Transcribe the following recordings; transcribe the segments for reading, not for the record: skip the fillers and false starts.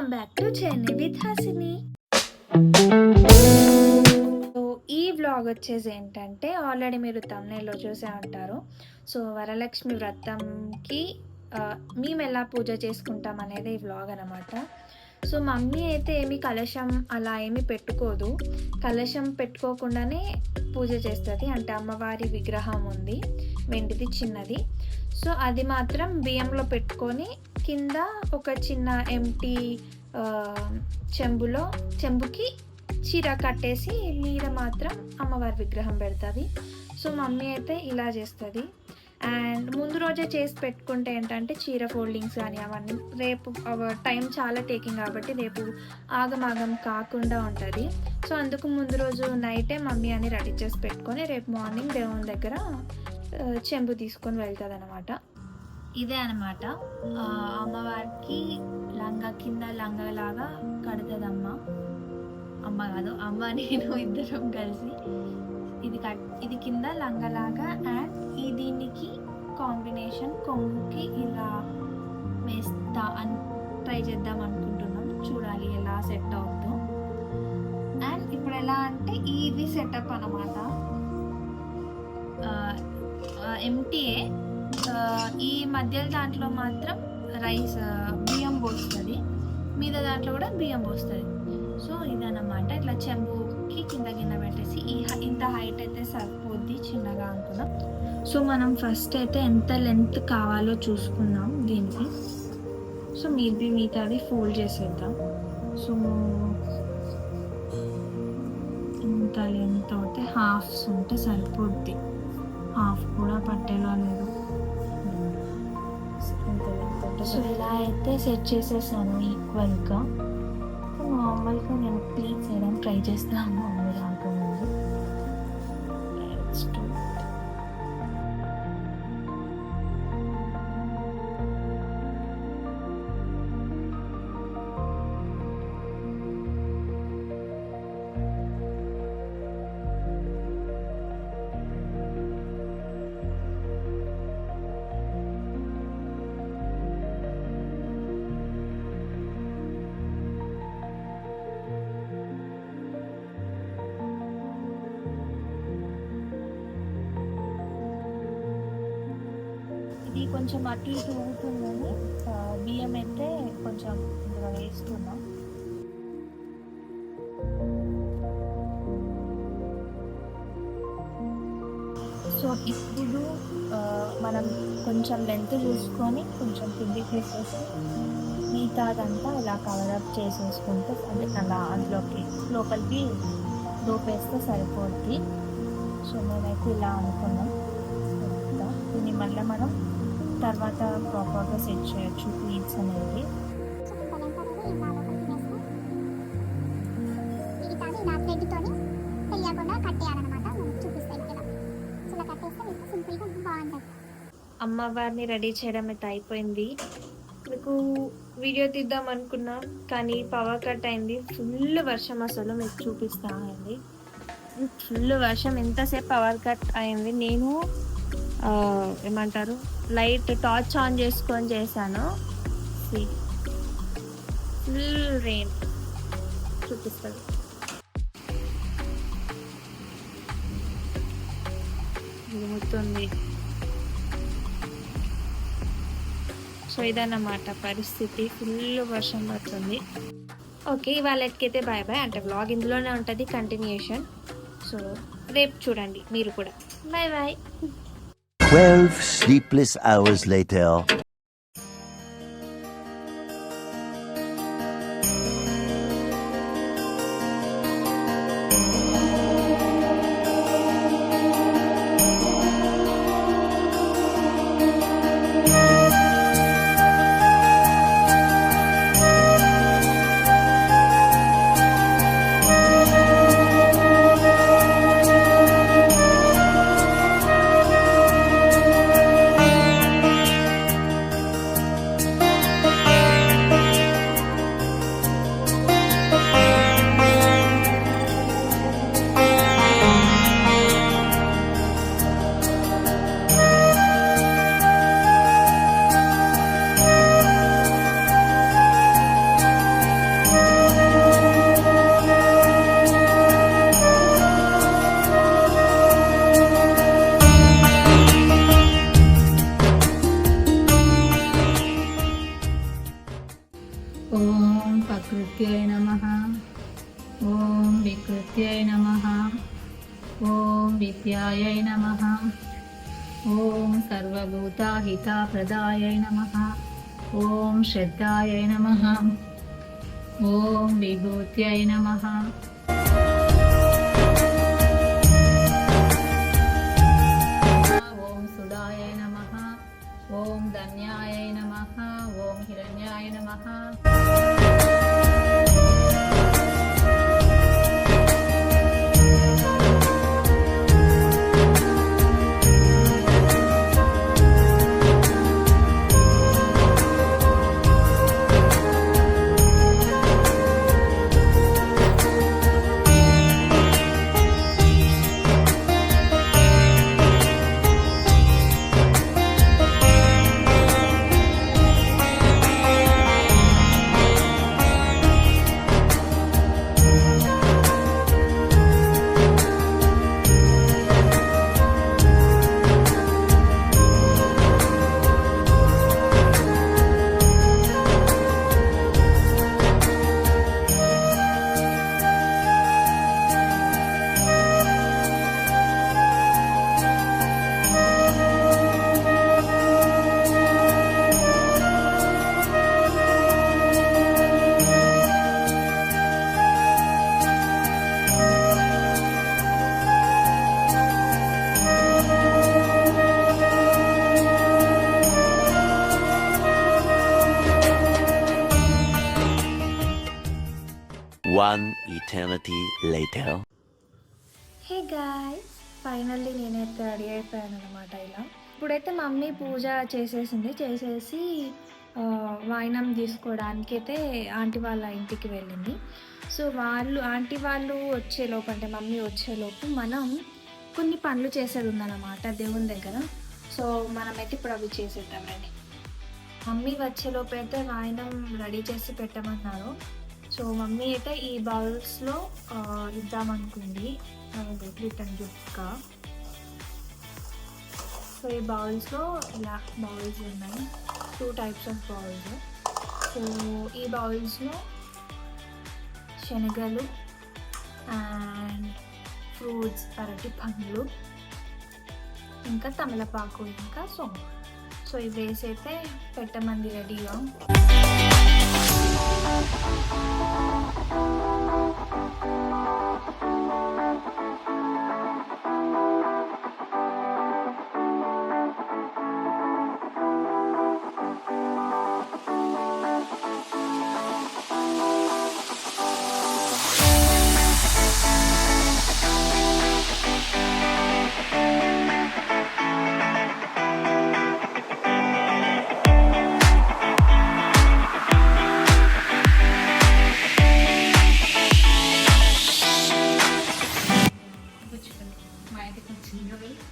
Welcome back to Chennai with Hasini. So ఈ vlog వచ్చేసి ఏంటంటే ఆల్రెడీ మీరు తమ్నైల్లో చూసే ఉంటారు. సో వరలక్ష్మి వ్రతంకి మేము ఎలా పూజ చేసుకుంటాం అనేది ఈ వ్లాగ్ అనమాట. సో మమ్మీ అయితే ఏమి కలశం అలా ఏమి పెట్టుకోదు, కలశం పెట్టుకోకుండానే పూజ చేస్తుంది. అంటే అమ్మవారి విగ్రహం ఉంది వెండిది చిన్నది, సో అది మాత్రం బియ్యంలో పెట్టుకొని కింద ఒక చిన్న ఎంటీ చెంబుకి చీర కట్టేసి మీద మాత్రం అమ్మవారి విగ్రహం పెడుతుంది. సో మమ్మీ అయితే ఇలా చేస్తుంది. అండ్ ముందు రోజే చేసి పెట్టుకుంటే ఏంటంటే చీర ఫోల్డింగ్స్ కానీ అవన్నీ రేపు టైం చాలా టేకింగ్ కాబట్టి రేపు ఆగమాగం కాకుండా ఉంటుంది. సో అందుకు ముందు రోజు నైటే మమ్మీ అని రెడీ చేసి పెట్టుకొని రేపు మార్నింగ్ దేవుని దగ్గర చెంబు తీసుకొని వెళ్తుంది అనమాట. ఇదే అనమాట అమ్మవారికి లంగా కింద లంగలాగా కడుతుంది అమ్మ కాదు అమ్మ నేను ఇద్దరం కలిసి ఇది కింద లంగలాగా. అండ్ ఈ దీనికి కాంబినేషన్ కొంగుకి ఇలా వేస్తా అని ట్రై చేద్దాం అనుకుంటున్నాం, చూడాలి ఎలా సెట్ అవుతుందో. అండ్ ఇప్పుడు ఎలా అంటే ఇది సెటప్ అనమాట, ఎంటీఏ. ఈ మధ్యలో దాంట్లో మాత్రం బియ్యం పోస్తుంది, మీద దాంట్లో కూడా బియ్యం పోస్తుంది. సో ఇదన్నమాట, ఇట్లా చెంబుకి కింద పెట్టేసి ఇంత హైట్ అయితే సరిపోద్ది చిన్నగా అనుకున్నాం. సో మనం ఫస్ట్ అయితే ఎంత లెంత్ కావాలో చూసుకుందాం దీనికి. సో మిగతాది ఫోల్డ్ చేసేద్దాం. సో ఇంత లెంత్ అయితే హాఫ్స్ ఉంటే సరిపోద్ది, హాఫ్ కూడా పట్టేలా లేదు. సో ఇలా అయితే సెట్ చేసేసాను ఈక్వల్గా. నార్మల్గా నేను ప్లీజ్ చేయడం ట్రై చేస్తాను అమ్మ రాకముందు. ఇది కొంచెం అటు ఇటు ఊగుతుందని బియ్యం అయితే కొంచెం వేస్తున్నాం. సో ఇప్పుడు మనం కొంచెం లెంత్ చూసుకొని కొంచెం కిందికి వేసేసి మిగతాదంతా ఇలా కవరప్ చేసేసుకుంటే అలా అందులోకి లోపలికి దోపేస్తే సరిపోద్ది. సో నేనైతే ఇలా అనుకున్నాం. దీన్ని మళ్ళీ మనం తర్వాత ప్రాపర్గా సెట్ చేయొచ్చు ప్లీట్స్ అనేది. అమ్మవారిని రెడీ చేయడం అయితే అయిపోయింది. మీకు వీడియో తీద్దాం అనుకున్నా కానీ పవర్ కట్ అయింది. ఫుల్ వర్షం, అసలు మీకు చూపిస్తానండి. ఫుల్ వర్షం, ఎంతసేపు పవర్ కట్ అయింది. నేను ఏమంటారు లైట్ టార్చ్ ఆన్ చేసుకొని చేశాను. ఫుల్ రెయిన్ చూపిస్తుంది. ముతుంది. సో ఇదన్నమాట పరిస్థితి, ఫుల్ వర్షం పడుతుంది. ఓకే, ఇవాళకైతే బాయ్ బాయ్. అంటే వ్లాగ్ ఇందులోనే ఉంటుంది కంటిన్యూషన్. సో రేపు చూడండి మీరు కూడా. Bye bye. 12 sleepless hours later. నిత్యాయై నమః. ఓం సర్వభూతాహితప్రదాయై నమః. ఓం శ్రద్ధాయై నమః. ఓం విభూత్యై నమః. ఓం సుధాయై నమః. ఓం ధన్యాయై నమః. ఓం హిరణ్యాయ నమః. One eternity later. Hey guys, finally నేనైతే రెడీ అయిపోయాను అనమాట. ఇలా ఇప్పుడైతే మమ్మీ పూజ చేసేసి వాయినం తీసుకోవడానికి అయితే ఆంటీ వాళ్ళ ఇంటికి వెళ్ళింది. సో ఆంటీ వాళ్ళు వచ్చేలోపు, అంటే మమ్మీ వచ్చేలోపు మనం కొన్ని పనులు చేసేది ఉందన్నమాట దేవుని దగ్గర. సో మనమైతే ఇప్పుడు అవి చేసేద్దామండి. మమ్మీ వచ్చేలోపు అయితే వాయినం రెడీ చేసి పెట్టమన్నారు. సో మమ్మీ అయితే ఈ బౌల్స్లో ఇద్దామనుకుంది రిటర్న్ గిఫ్ట్గా. సో ఈ బౌల్స్లో ఇలా బౌల్స్ ఉన్నాయి, 2 types ఆఫ్ బౌల్స్. సో ఈ బౌల్స్లో శనగలు అండ్ ఫ్రూట్స్, అరటి పండ్లు, ఇంకా తమలపాకు, ఇంకా సోంపు. సో ఇవి వేసి అయితే పెట్టమంది రెడీగా.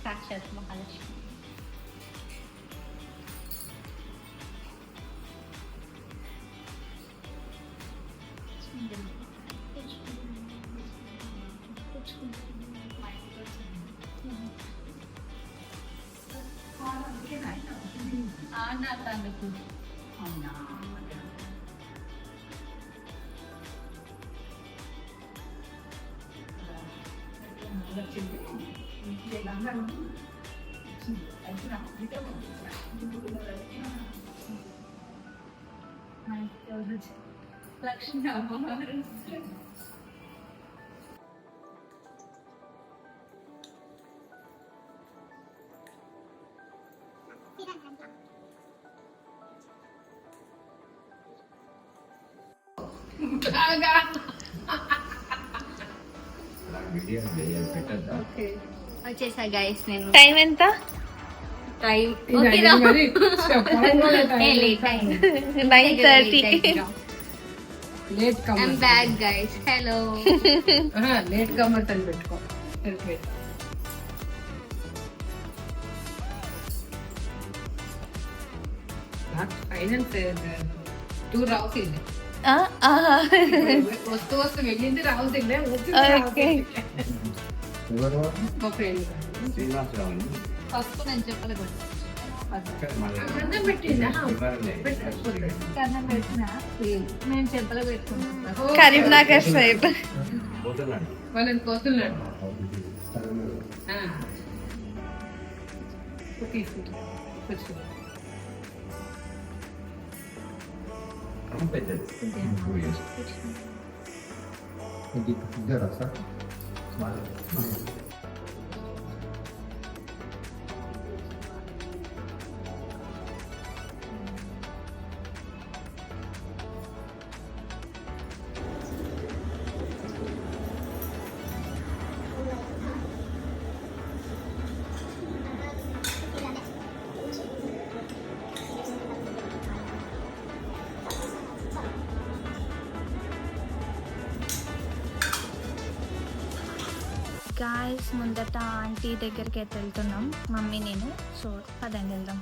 సాక్షాత్ మహాలక్ష్మి. అవునా, లక్ష్మి వచ్చేసా గైస్. నేను టైం ఎంత? Time 9:30. Late come I'm back guys. Hello. Late comers అని పెట్టుకో. ఫైనల్స్ 2 రావుతుంది. వస్తూ వెళ్ళింది రావుతుంది. మా ఫ్రెండ్ ఫస్ట్ నేను చెప్పలే అన్నం పెట్టిందా? కన్నం పెట్టిన నేను చెప్పలే పెట్టుకున్నాను. కరీంనగర్ సైడ్ వాళ్ళని కోతున్నాడు. తీసుకుంటా కూర్చో. గాయస్ ముందట ఆంటీ దగ్గరికి అయితే వెళ్తున్నాం, మమ్మీ నేను. సో పదండి వెళ్దాం.